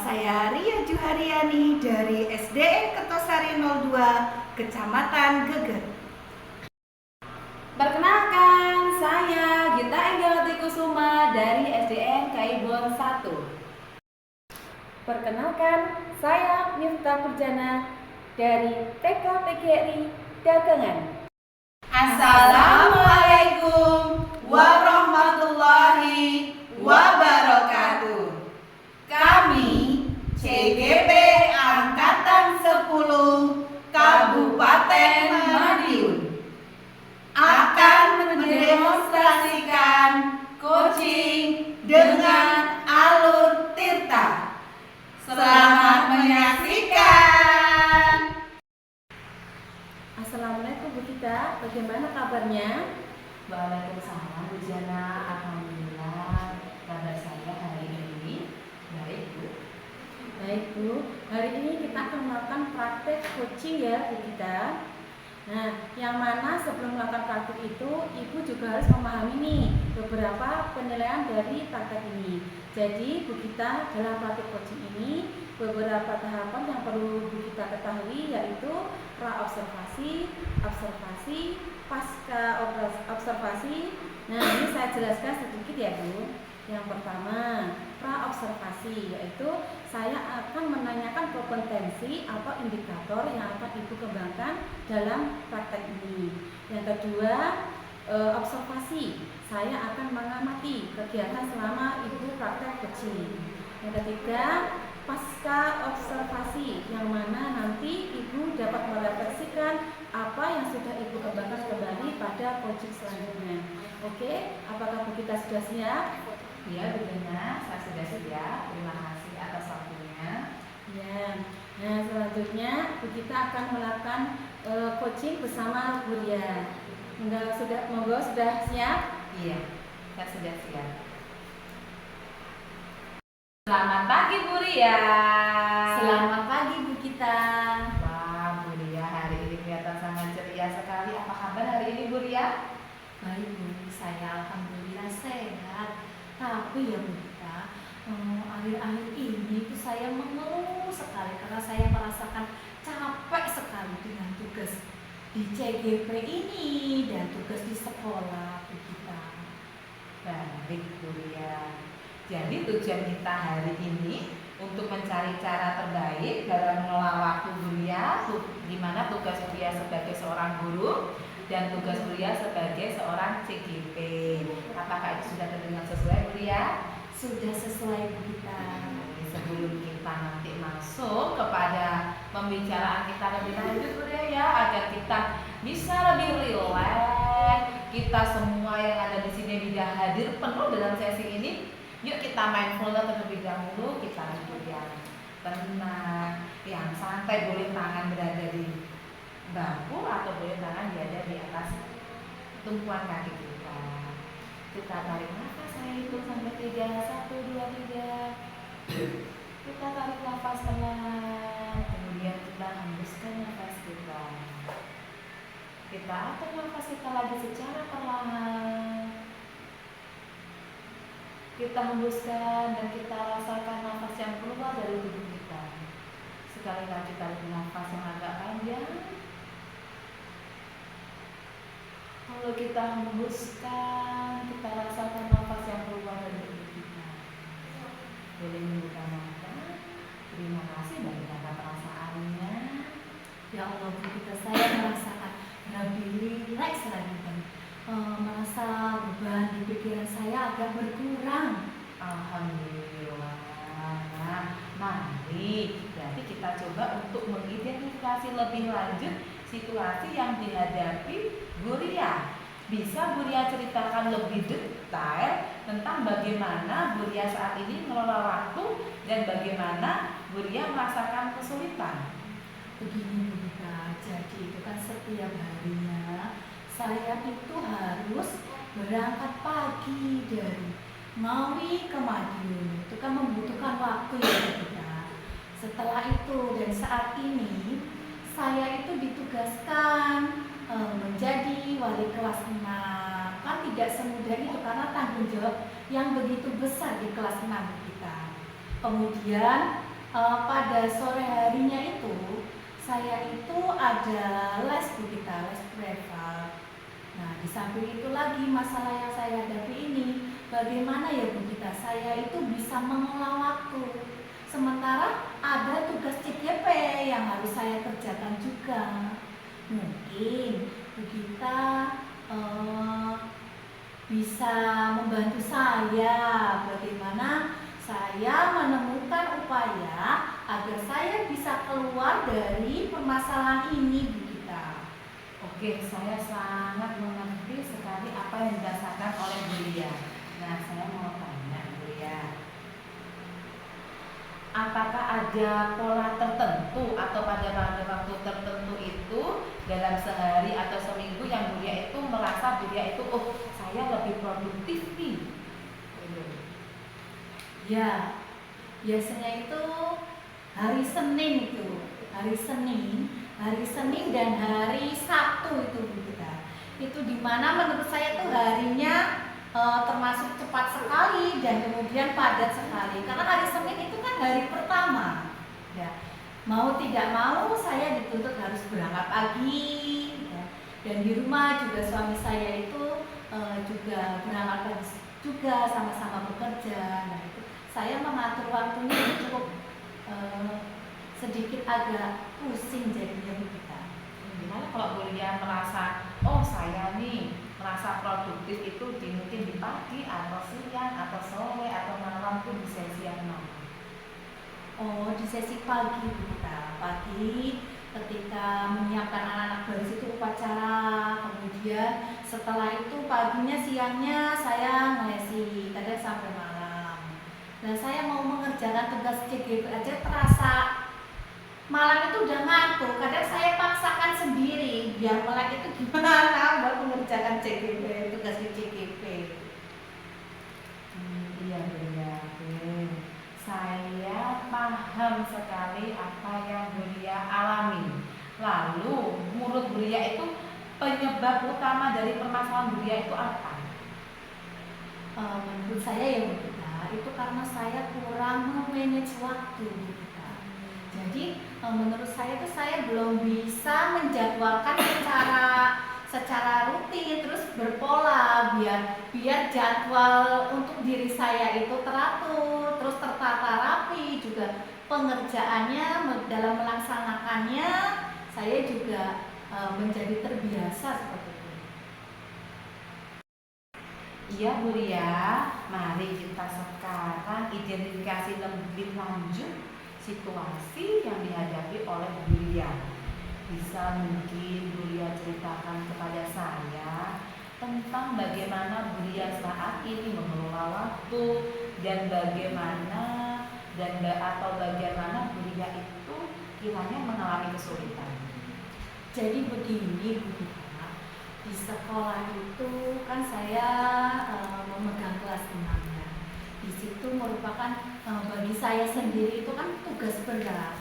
saya Ria Juhariani dari SDN Kertosari 02, Kecamatan Geger. Perkenalkan, saya Gita Enggawati Kusuma dari SDN Kaibon 1. Perkenalkan, saya Miftah Purjana dari TK PGRI Dagangan. Assalamualaikum warahmatullahi wabarakatuh. Kami CGP Angkatan 10 Kabupaten Madiun akan mendemonstrasikan coaching dengan alur tirta. Selamat menyaksikan. Assalamualaikum Bu Gita, bagaimana kabarnya? Waalaikumsalam Bu Jana, alhamdulillah kabar saya hari ini baik Bu. Baik Bu, hari ini kita akan melakukan praktek coaching ya Bu Gita. Nah, yang mana sebelum melakukan praktek itu Ibu juga harus memahami nih beberapa penilaian dari praktek ini. Jadi Bu Gita dalam praktek coaching ini beberapa tahapan yang perlu Bu Gita ketahui yaitu pra-observasi, observasi, pasca observasi. Nah, ini saya jelaskan sedikit ya Bu. Yang pertama, pra-observasi, yaitu saya akan menanyakan kompetensi atau indikator yang akan Ibu kembangkan dalam praktek ini. Yang kedua, observasi, saya akan mengamati kegiatan selama Ibu praktek coaching. Yang ketiga, pasca observasi, yang mana nanti Ibu dapat merefleksikan apa yang sudah Ibu kembangkan kembali pada coaching selanjutnya. Oke, apakah Bu Gita sudah siap? Ya Bu Jana, saya sudah siap. Terima kasih atas waktunya. Ya. Nah, selanjutnya Bu Gita akan melakukan coaching bersama Bu Ria. Monggo sudah siap? Iya, saya sudah siap. Selamat pagi Bu Ria. Selamat pagi Bu Gita. Wah Bu Ria, hari ini kelihatan sangat ceria sekali. Apa kabar hari ini Bu Ria? Baik Bu, saya alhamdulillah sehat. Tapi ya Bu Gita, akhir-akhir ini itu saya mengeluh sekali karena saya merasakan capek sekali dengan tugas di CGP ini dan tugas di sekolah Bu Gita. Baik Bu Ria. Jadi tujuan kita hari ini untuk mencari cara terbaik dalam mengelola waktu Bu Ria, di mana tugas Bu Ria sebagai seorang guru dan tugas Bu Ria sebagai seorang CGP. Apakah itu sudah terdengar sesuai Bu Ria? Sudah sesuai Bu Gita. Sebelum kita nanti masuk kepada pembicaraan kita lebih lanjut Bu Ria ya, agar kita bisa lebih rileks, kita semua yang ada di sini bisa hadir penuh dalam sesi ini. Yuk kita mindful terlebih dahulu, kita duduk yang tenang, yang santai, boleh tangan berada di bangku atau boleh tangan berada di atas tumpuan kaki kita. Kita tarik nafas, saya hitung sampai 3, 1, 2, 3. Kita tarik nafas pelan, kemudian kita hembuskan nafas kita. Kita atur nafas kita lagi secara perlahan. Kita hembuskan dan kita rasakan nafas yang keluar dari tubuh kita. Sekali lagi tarik nafas yang agak panjang. Lalu kita hembuskan, kita rasakan nafas yang keluar dari tubuh kita. Boleh membuka mata. Terima kasih bagi kata perasaannya. Ya Allah Bu Gita, saya merasakan lebih rileks lagi dan merasa beban di pikiran saya agak berkurang. Alhamdulillah. Nah, mari berarti kita coba untuk mengidentifikasi lebih lanjut situasi yang dihadapi Bu Ria. Bisa Bu Ria ceritakan lebih detail tentang bagaimana Bu Ria saat ini mengelola waktu dan bagaimana Bu Ria merasakan kesulitan? Begini Bu Gita, jadi itu kan setiap harinya saya itu harus berangkat pagi dari Ngawi ke Madiun. Itu kan membutuhkan waktu ya Bu Gita. Setelah itu dan saat ini saya itu ditugaskan menjadi wali kelas 6. Kan tidak semudah itu karena tanggung jawab yang begitu besar di kelas 6 kita. Kemudian pada sore harinya itu saya itu ada les Bu Gita, les privat. Nah, di samping itu lagi masalah yang saya hadapi ini, bagaimana ya Bu Gita, saya itu bisa mengelola waktu. Sementara ada tugas CGP yang harus saya kerjakan juga. Mungkin Bu Gita bisa membantu saya bagaimana saya menemukan upaya agar saya bisa keluar dari permasalahan ini Bu Gita. Oke, saya sangat mengerti sekali apa yang dirasakan oleh Bu Lia. Nah, saya mau tanya Bu Lia, apakah ada pola tertentu atau pada waktu tertentu itu dalam sehari atau seminggu yang Bu Lia itu merasa Bu Lia itu, oh saya lebih produktif nih? Ya, biasanya itu hari Senin dan hari Sabtu itu Bu Gita. Itu dimana menurut saya itu harinya termasuk cepat sekali dan kemudian padat sekali. Karena hari Senin itu kan hari pertama. Ya, mau tidak mau saya dituntut harus berangkat pagi. Ya. Dan di rumah juga suami saya itu juga berangkat pagi juga, sama-sama bekerja. Nah, itu saya mengatur waktunya cukup sedikit agak pusing jadinya Bu Gita. Gimana kalau Bu Lia merasa, oh saya nih merasa produktif itu mungkin di pagi atau siang atau sore atau malam pun di sesi yang mana? Oh, di sesi pagi Bu Gita. Pagi ketika menyiapkan anak-anak baris itu upacara, kemudian setelah itu paginya siangnya saya ngelesi, kadang sampai malam. Nah, saya mau mengerjakan tugas CGP aja terasa malam itu udah ngantuk. Kadang saya paksakan sendiri biar melek itu gimana buat mengerjakan CGP, tugas di CGP. Iya Bu Lia, saya paham sekali apa yang Bu Lia alami. Lalu menurut Bu Lia itu penyebab utama dari permasalahan Bu Lia itu apa? Menurut saya ya Bu Gita, itu karena saya kurang memanage waktu Bu Gita. Jadi menurut saya itu saya belum bisa menjadwalkan secara rutin, terus berpola biar jadwal untuk diri saya itu teratur, terus tertata rapi, juga pengerjaannya dalam melaksanakannya saya juga menjadi terbiasa seperti itu. Iya Bu Lia, mari kita sekarang identifikasi lebih lanjut situasi yang dihadapi oleh Bu Lia. Bisa mungkin Bu Lia ceritakan kepada saya tentang bagaimana Bu Lia saat ini mengelola waktu dan bagaimana Bu Lia itu kiranya mengalami kesulitan. Jadi begini Bu Gita, di sekolah itu kan saya memegang kelas 6 ya. Di situ merupakan bagi saya sendiri itu kan tugas berat.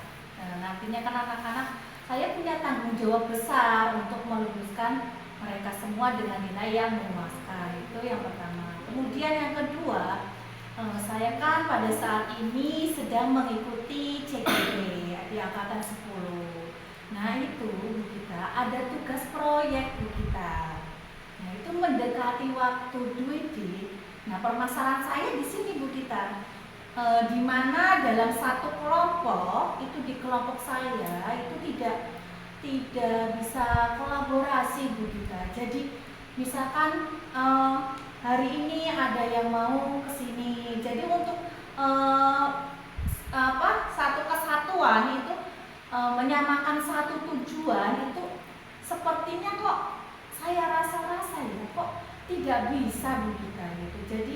Nantinya kan anak-anak saya punya tanggung jawab besar untuk meluluskan mereka semua dengan nilai yang memuaskan. Itu yang pertama. Kemudian yang kedua, saya kan pada saat ini sedang mengikuti CGP di angkatan 10. Nah itu Bu Gita, ada tugas proyek Bu Gita. Nah itu mendekati waktu due date. Nah permasalahan saya di sini Bu Gita, di mana dalam satu kelompok itu di kelompok saya itu tidak bisa kolaborasi Bu Gita. Jadi misalkan hari ini ada yang mau kesini, jadi untuk satu kesatuan itu menyamakan satu tujuan itu sepertinya kok saya rasa ya kok tidak bisa Bu Gita gitu. Jadi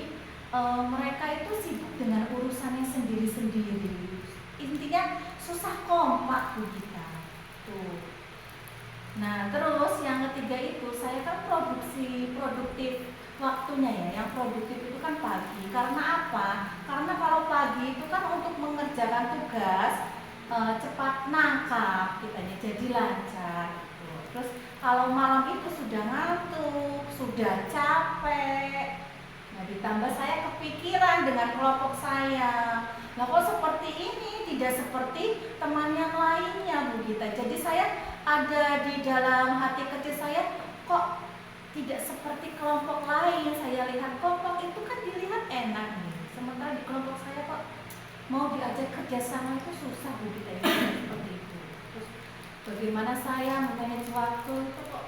mereka itu sibuk dengan urusannya sendiri-sendiri. Intinya susah kompak Bu Gita. Tuh. Nah, terus yang ketiga itu saya kan produktif waktunya ya. Yang produktif itu kan pagi. Karena apa? Karena kalau pagi itu kan untuk mengerjakan tugas cepat nangkap kitanya, jadi lancar gitu. Terus kalau malam itu sudah ngantuk, sudah capek. Nah, ditambah saya kepikiran dengan kelompok saya. Lah kok seperti ini, tidak seperti teman yang lainnya Bu Gita. Jadi saya ada di dalam hati kecil saya, kok tidak seperti kelompok lain. Saya lihat kelompok itu kan dilihat enak nih, sementara di kelompok saya kok mau diajak kerjasama itu susah Bu Gita ya, seperti itu. Terus bagaimana saya memanage waktu itu kok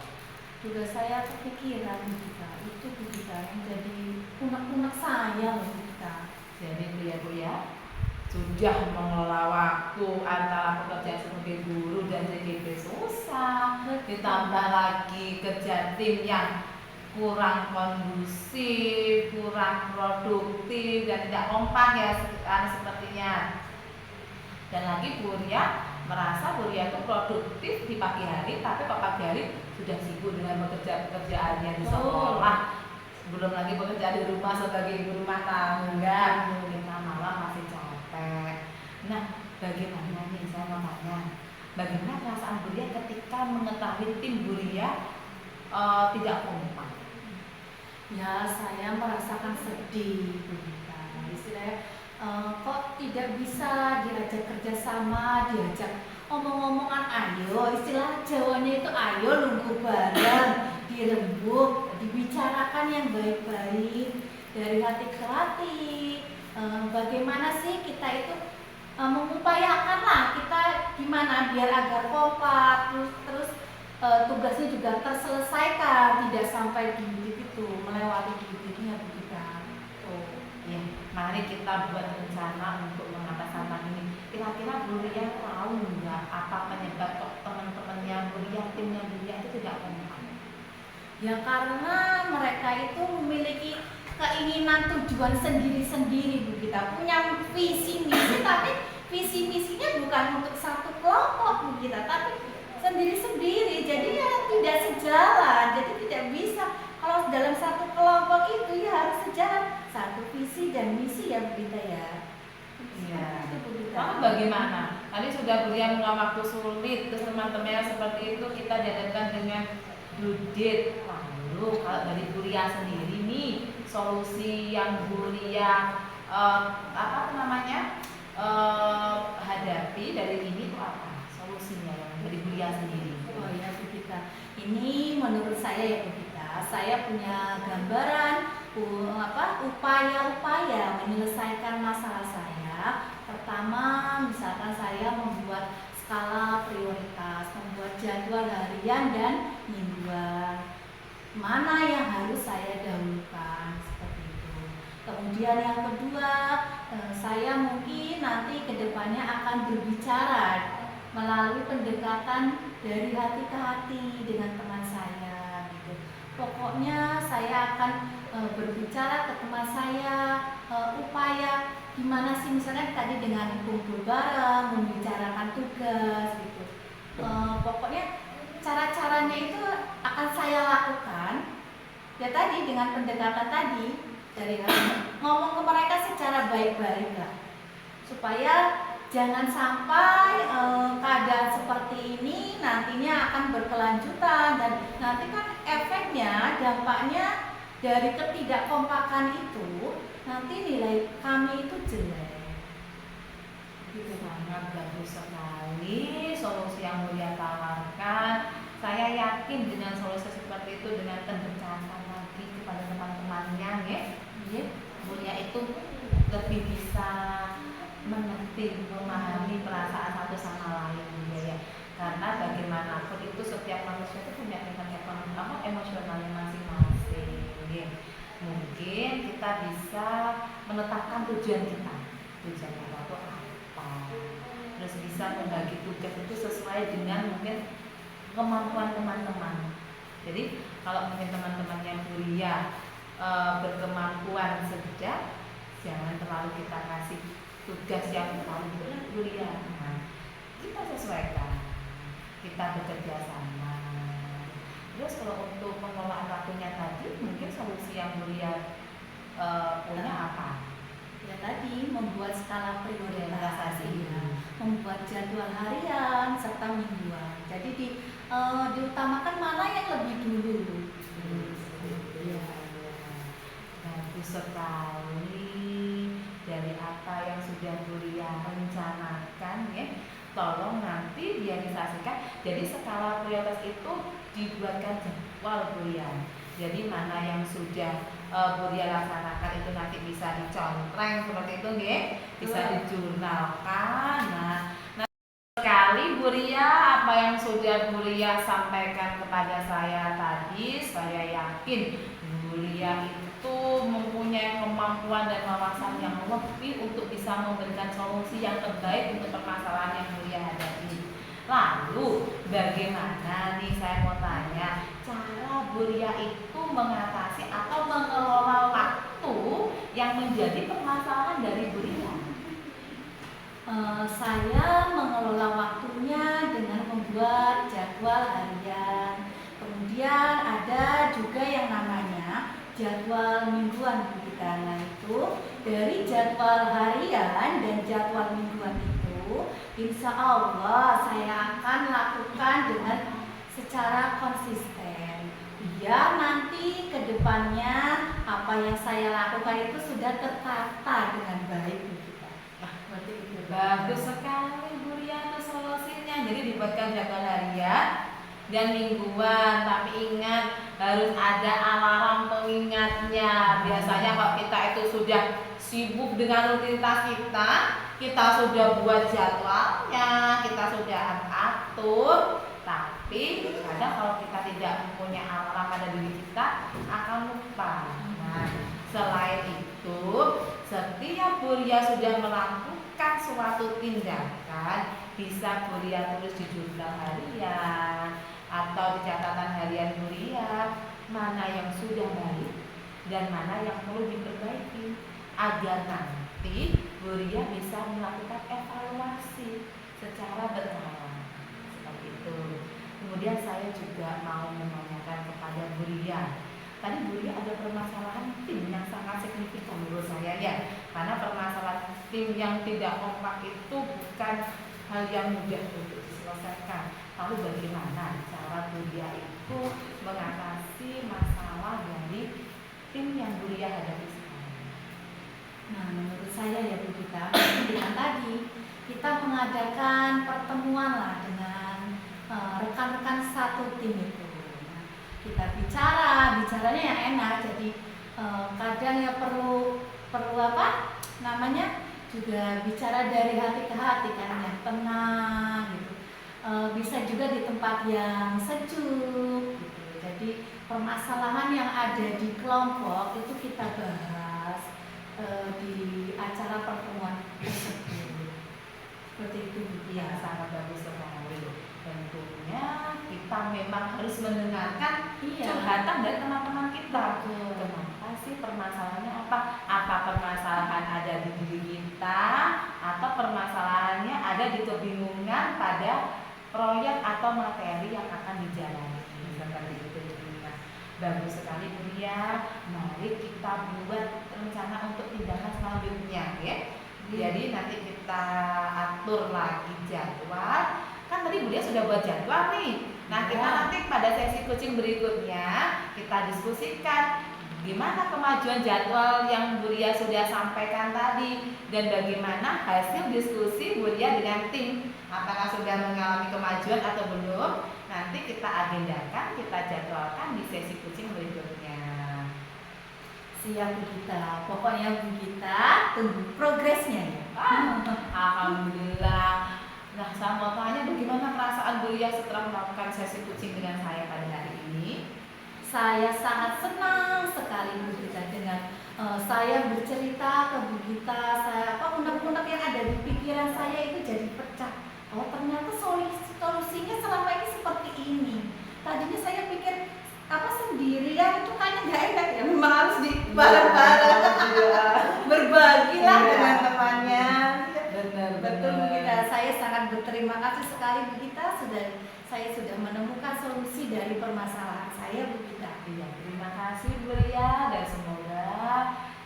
juga saya kepikiran Bu Gita. Itu Bu Gita yang jadi unek-unek saya Bu Gita. Jadi Bu ya, sudah mengelola waktu antara pekerjaan sebagai guru dan CGP susah, ditambah lagi kerja tim yang kurang kondusif, kurang produktif dan tidak kompak ya sepertinya. Dan lagi Bu Ria merasa Bu Ria itu produktif di pagi hari, tapi kok pagi hari sudah sibuk dengan pekerjaannya di sekolah, belum lagi bekerja di rumah sebagai ibu rumah tangga, kita malah masih capek. Nah, bagaimana nih saya mau tanya, bagaimana perasaan Bu Ria ketika mengetahui tim Bu Ria tidak kompak? Ya, saya merasakan sedih Bu Gita. Istilahnya kok tidak bisa diajak kerjasama, diajak omong-omongan, ayo, istilah Jawanya itu ayo lungguh bareng, dirembuk, dibicarakan yang baik-baik dari hati ke hati. Bagaimana sih kita itu mengupayakan lah kita gimana biar agar kompak, terus tugasnya juga terselesaikan, tidak sampai gigit itu melewati gigitnya Bu Gita. Ya, mari kita buat rencana untuk mengatasi ini. Kira-kira Bu Ria tahu nggak apa penyebab kok teman-temannya Bu Ria, timnya Bu Ria itu tidak kompak? Ya karena mereka itu memiliki keinginan tujuan sendiri-sendiri Bu Gita, punya visi misi, tapi visi misinya bukan untuk satu kelompok Bu Gita, tapi sendiri-sendiri. Jadi ya tidak sejalan, jadi tidak bisa. Kalau dalam satu kelompok itu ya harus sejalan, satu visi dan misi ya Bu Gita ya. Iya. Itu Bu Gita. Lalu bagaimana? Tadi sudah Bu Ria mengelola waktu sulit, terus teman-temannya seperti itu kita dihadapkan dengan due date. Lalu kalau dari Bu Ria sendiri nih, solusi yang Bu Ria hadapi dari ini itu apa? Solusinya yang dari Bu Ria sendiri. Oh ya Bu Gita, ini menurut saya ya Bu Gita, saya punya gambaran upaya-upaya menyelesaikan masalah saya. Pertama, misalkan saya membuat skala prioritas, membuat jadwal harian dan mingguan. Mana yang harus saya dahulukan seperti itu. Kemudian yang kedua, saya mungkin nanti kedepannya akan berbicara melalui pendekatan dari hati ke hati dengan teman saya gitu. Pokoknya saya akan berbicara ke teman saya, upaya gimana sih misalnya tadi dengan kumpul bareng, membicarakan tugas gitu. Pokoknya cara-caranya itu akan saya lakukan ya tadi dengan pendekatan tadi dari ngomong ke mereka secara baik-baik lah, supaya jangan sampai keadaan seperti ini nantinya akan berkelanjutan dan nanti kan efeknya, dampaknya dari ketidakkompakan itu nanti nilai kami itu jelek. Itu sangat bagus sekali solusi yang Bu Ria tawarkan. Saya yakin dengan solusi seperti itu, dengan pendekatan lagi kepada teman-temannya ya, Bu Ria itu lebih bisa mengerti, memahami perasaan satu sama lain ya. Karena bagaimanapun itu setiap manusia itu punya tingkat emosionalnya masing-masing ya. Mungkin kita bisa menetapkan tujuan kita itu apa, terus bisa membagi tugas itu sesuai dengan mungkin kemampuan teman-teman. Jadi kalau mungkin teman-temannya Bu Ria berkemampuan sedang, jangan terlalu kita kasih tugas yang terlalu berat Bu Ria. Kita sesuaikan, kita bekerja sama. Terus kalau untuk pengelolaan waktunya tadi, mungkin solusi yang Bu Ria punya apa? Ya tadi membuat skala prioritas, Ya. membuat jadwal harian serta mingguan. Jadi diutamakan mana yang lebih dulu. Bagus sekali dari apa yang sudah sudah Bu Ria rencanakan ya, tolong nanti direalisasikan. Jadi skala prioritas itu dibuatkan jadwal Bu Ria. Jadi mana yang sudah Bu Ria laksanakan itu nanti bisa dicontreng seperti itu nggih, bisa dijurnalkan. Nah, sekali Bu Ria apa yang sudah Bu Ria sampaikan kepada saya tadi, saya yakin Bu Ria itu mempunyai kemampuan dan wawasan yang lebih untuk bisa memberikan solusi yang terbaik untuk permasalahan yang Bu Ria hadapi. Lalu bagaimana nih, saya mau tanya, cara Bu Ria itu mengatasi atau mengelola waktu yang menjadi permasalahan dari Bu Ria? Saya mengelola waktunya dengan membuat jadwal harian. Kemudian ada juga yang namanya jadwal mingguan Bu Gita. Nah itu dari jadwal harian dan jadwal mingguan itu, insya Allah saya akan lakukan dengan secara konsisten. Biar nanti ke depannya apa yang saya lakukan itu sudah tertata dengan baik Bu Gita. Seperti itu. Bagus sekali Bu Ria itu solusinya. Jadi dibuatkan jadwal harian dan mingguan, tapi ingat harus ada alarm pengingatnya. Biasanya kalau kita itu sudah sibuk dengan rutinitas kita sudah buat jadwalnya, kita sudah atur, tapi kadang kalau kita tidak mempunyai alarm pada diri kita akan lupa. Nah, selain itu, setiap Bu Ria sudah melakukan suatu tindakan, bisa Bu Ria tulis di jurnal harian atau di catatan harian Bu Ria, mana yang sudah baik dan mana yang perlu diperbaiki, agar nanti Bu Ria bisa melakukan evaluasi secara berkala. Seperti itu. Kemudian saya juga mau menanyakan kepada Bu Ria. Tadi Bu Ria ada permasalahan tim yang sangat signifikan menurut saya ya. Karena permasalahan tim yang tidak kompak itu bukan hal yang mudah untuk diselesaikan. Lalu bagaimana cara Bu Ria itu mengatasi masalah dari tim yang Bu Ria hadapi sekarang? Nah, menurut saya ya Bu Gita, dengan tadi kita mengadakan pertemuan lah dengan rekan-rekan satu tim itu. Nah, kita bicaranya yang enak. Jadi kadang ya perlu apa? Namanya juga bicara dari hati ke hati kan, yang tenang gitu. Bisa juga di tempat yang sejuk gitu. Jadi permasalahan yang ada di kelompok itu kita bahas di acara pertemuan tersebut. Seperti itu Bu. Ya, sangat bagus sekali. Tentunya kita memang harus mendengarkan curhatan dari teman-teman kita. Kenapa sih permasalahannya apa? Apa permasalahan ada di diri kita atau permasalahannya ada di kebingungan pada proyek atau materi yang akan dijalani? Seperti itu. Nah, bagus sekali Bu Ria. Mari kita buat rencana untuk tindakan selanjutnya ya. Jadi nanti kita atur lagi jadwal. Kan tadi Bu Ria sudah buat jadwal nih. Nah, kita nanti pada sesi coaching berikutnya kita diskusikan gimana kemajuan jadwal yang Bu Ria sudah sampaikan tadi dan bagaimana hasil diskusi Bu Ria dengan tim. Apakah sudah mengalami kemajuan atau belum? Nanti kita agendakan, kita jadwalkan di sesi coaching berikutnya. Siap Bu Gita. Pokoknya Bu Gita tunggu progresnya ya. Alhamdulillah. Nah, saya mau tanya bagaimana perasaan Bu Ria setelah melakukan sesi coaching dengan saya pada hari ini? Saya sangat senang sekali Bu Gita dengan saya bercerita ke Bu Gita. Saya unek-unek yang ada di pikiran saya itu jadi pecah. Oh, ternyata solusinya selama ini seperti ini. Tadinya saya pikir sendirian itu kayaknya nggak enak ya. Memang harus bareng-bareng. Berbagilah dengan temannya. Betul Bu Gita. Saya sangat berterima kasih sekali Bu Gita, saya sudah menemukan solusi dari permasalahan saya Bu Gita. Iya, terima kasih Bu Ria dan semoga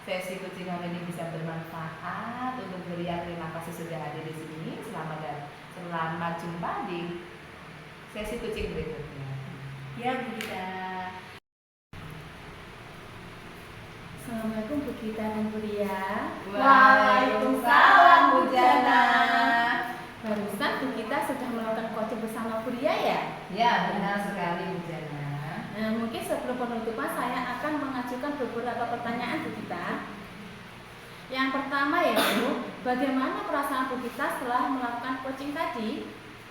sesi coaching hari ini bisa bermanfaat untuk Bu Ria. Terima kasih sudah hadir di sini. Selamat jumpa di sesi coaching berikutnya. Ya Bu Gita. Assalamualaikum Bu Gita dan Bu Ria. Waalaikumsalam Bu sebelum penutupan saya akan mengajukan beberapa pertanyaan Bu Gita. Yang pertama yaitu, bagaimana perasaan Bu Gita setelah melakukan coaching tadi?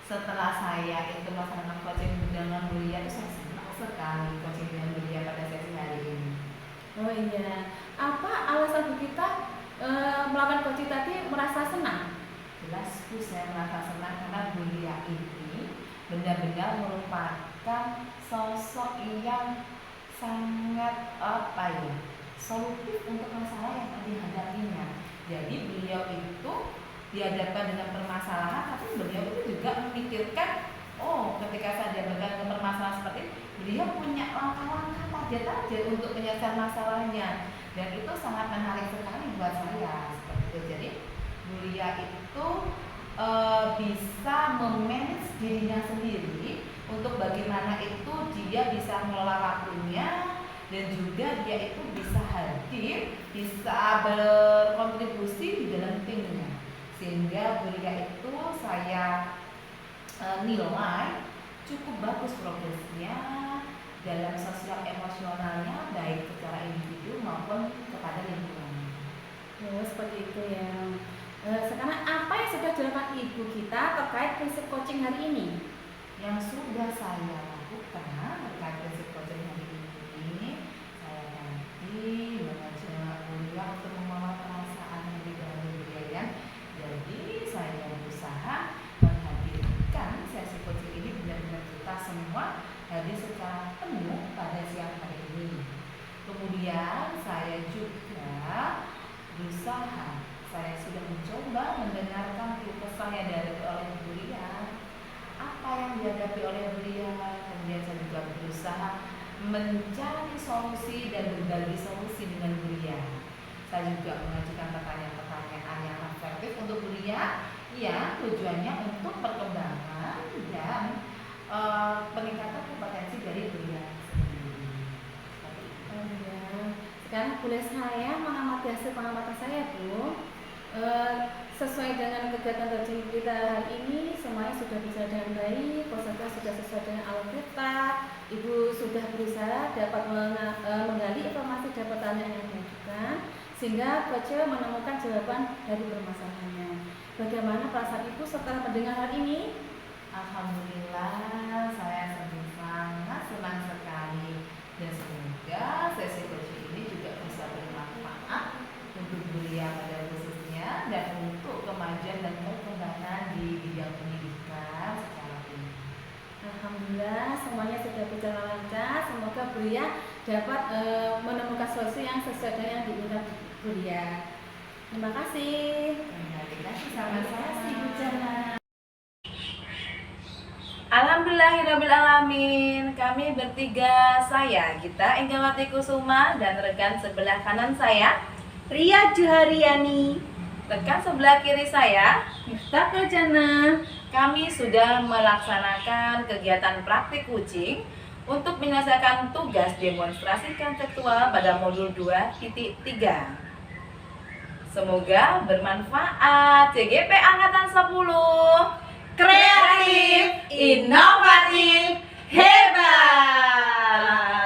Setelah saya itu melaksanakan coaching dengan Bu Lia, itu saya senang sekali coaching dengan Bu Lia pada sesi hari ini. Oh iya, apa alasan Bu Gita melakukan coaching tadi merasa senang? Jelas Bu, saya merasa senang karena Bu Lia ini benar-benar merupakan sosok yang sangat solutif untuk masalah yang dihadapinya. Jadi beliau itu dihadapkan dengan permasalahan, tapi beliau itu juga memikirkan, ketika saya dihadapkan dengan permasalahan seperti ini, beliau punya langkah-langkah target-target untuk menyelesaikan masalahnya, dan itu sangat menarik sekali buat saya seperti itu. Jadi Bu Lia itu bisa memanage dirinya sendiri untuk bagaimana itu dia bisa mengelola waktunya, dan juga dia itu bisa hadir, bisa berkontribusi di dalam timnya, sehingga Bu Lia itu saya nilai cukup bagus progresnya dalam sosial emosionalnya, baik secara individu maupun kepada lingkungan. Oh, seperti itu ya. Sekarang apa yang sudah dilakukan Ibu Gita terkait prinsip coaching hari ini? Yang sudah saya lakukan terkait prinsip coaching hari ini, saya nanti mengajak Bu Lia untuk membawa perasaan yang tidak berlebihan. Jadi saya berusaha menghadirkan sesi coaching ini benar-benar kita semua hadir secara penuh pada siang hari ini. Kemudian saya juga berusaha, saya sudah mencoba mendengarkan keluh kesahnya oleh Bu Lia, apa yang dihadapi oleh Bu Lia. Kemudian saya juga berusaha mencari solusi dan berbagi solusi dengan Bu Lia. Saya juga mengajukan pertanyaan-pertanyaan yang efektif untuk Bu Lia, yang tujuannya untuk perkembangan dan peningkatan kompetensi dari Bu Lia sendiri. Oh ya. Sekarang boleh saya mengamati hasil pengamatan saya, Bu. Sesuai dengan kegiatan coaching kita hari ini, semuanya sudah berjalan dengan baik, prosesnya sudah sesuai dengan alur kita. Ibu sudah berusaha dapat menggali informasi dari pertanyaan yang diajukan, sehingga coach menemukan jawaban dari permasalahannya. Bagaimana perasaan Ibu setelah mendengar hal ini? Alhamdulillah, saya sangat senang sekali, dan semoga sesi coaching ini juga bisa bermanfaat untuk Bu Lia pada khususnya, dan untuk kemajuan dan perkembangan di bidang pendidikan secara umum. Alhamdulillah, semuanya sudah berjalan lancar. Semoga Bu Lia dapat menemukan solusi yang sesuai dengan yang diinginkan Bu Lia. Terima kasih. Terima kasih sama-sama. Bu Jana. Alhamdulillahirrabbilalamin. Kami bertiga, saya Gita Enggawati Kusuma, dan rekan sebelah kanan saya Ria Juhariani, rekan sebelah kiri saya Miftah Jana. kami sudah melaksanakan kegiatan praktik coaching untuk menyelesaikan tugas demonstrasi konseptual pada modul 2.3. Semoga bermanfaat. CGP Angkatan 10 kreatif, inovatif, hebat.